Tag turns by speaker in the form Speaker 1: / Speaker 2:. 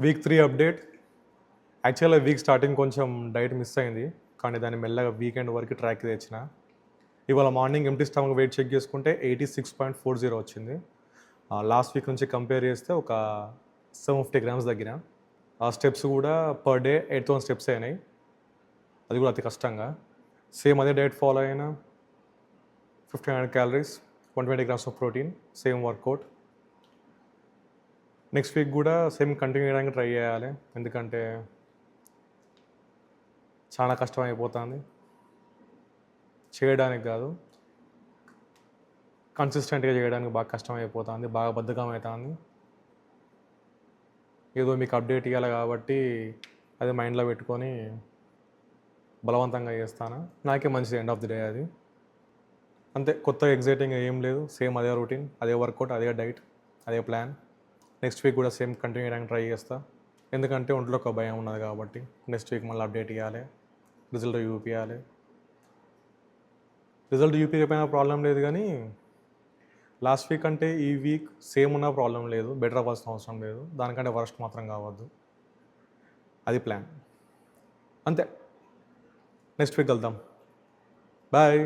Speaker 1: Week 3 update. యాక్చువల్‌గా week starting కొంచెం diet miss అయింది. కానీ దాన్ని మెల్లగా వీకెండ్ వరకు ట్రాక్‌కి తెచ్చిన. ఇవాళ morning empty stomach weight check చేసుకుంటే 86.40 వచ్చింది. లాస్ట్ వీక్ నుంచి కంపేర్ చేస్తే ఒక 750 గ్రామ్స్ తగ్గిన. ఆ స్టెప్స్ కూడా పర్ డే 8000 స్టెప్స్ అయినాయి. అది కూడా అతి కష్టంగా. సేమ్ అదే డైట్ ఫాలో అయినా 1500 calories, 120 grams of protein, same workout. Next week కూడా సేమ్ కంటిన్యూ చేయడానికి ట్రై చేయాలి. ఎందుకంటే చాలా కష్టం అయిపోతుంది. చేయడానికి కాదు, కన్సిస్టెంట్గా చేయడానికి బాగా కష్టం అయిపోతుంది, బాగా బద్ధకం అవుతుంది. ఏదో మీకు అప్డేట్ ఇవ్వాలి కాబట్టి అది మైండ్లో పెట్టుకొని బలవంతంగా చేస్తాను. నాకే మంచిది ఎండ్ ఆఫ్ ది డే అది. అంతే, కొత్తగా ఎగ్జైటింగ్ ఏం లేదు. సేమ్ అదే రొటీన్, అదే వర్కౌట్, అదే డైట్, అదే ప్లాన్. నెక్స్ట్ వీక్ కూడా సేమ్ కంటిన్యూ చేయడానికి ట్రై చేస్తా. ఎందుకంటే ఒంట్లో ఒక భయం ఉన్నది కాబట్టి. నెక్స్ట్ వీక్ మళ్ళీ అప్డేట్ ఇవ్వాలి, రిజల్ట్ చూపించాలి. రిజల్ట్ చూపించకపోయినా ప్రాబ్లం లేదు, కానీ లాస్ట్ వీక్ అంటే ఈ వీక్ సేమ్ ఉన్న ప్రాబ్లం లేదు. బెటర్ అవ్వాల్సిన అవసరం లేదు. దానికంటే వర్స్ట్ మాత్రం కావద్దు. అది ప్లాన్. అంతే. నెక్స్ట్ వీక్ వెళ్దాం. బాయ్.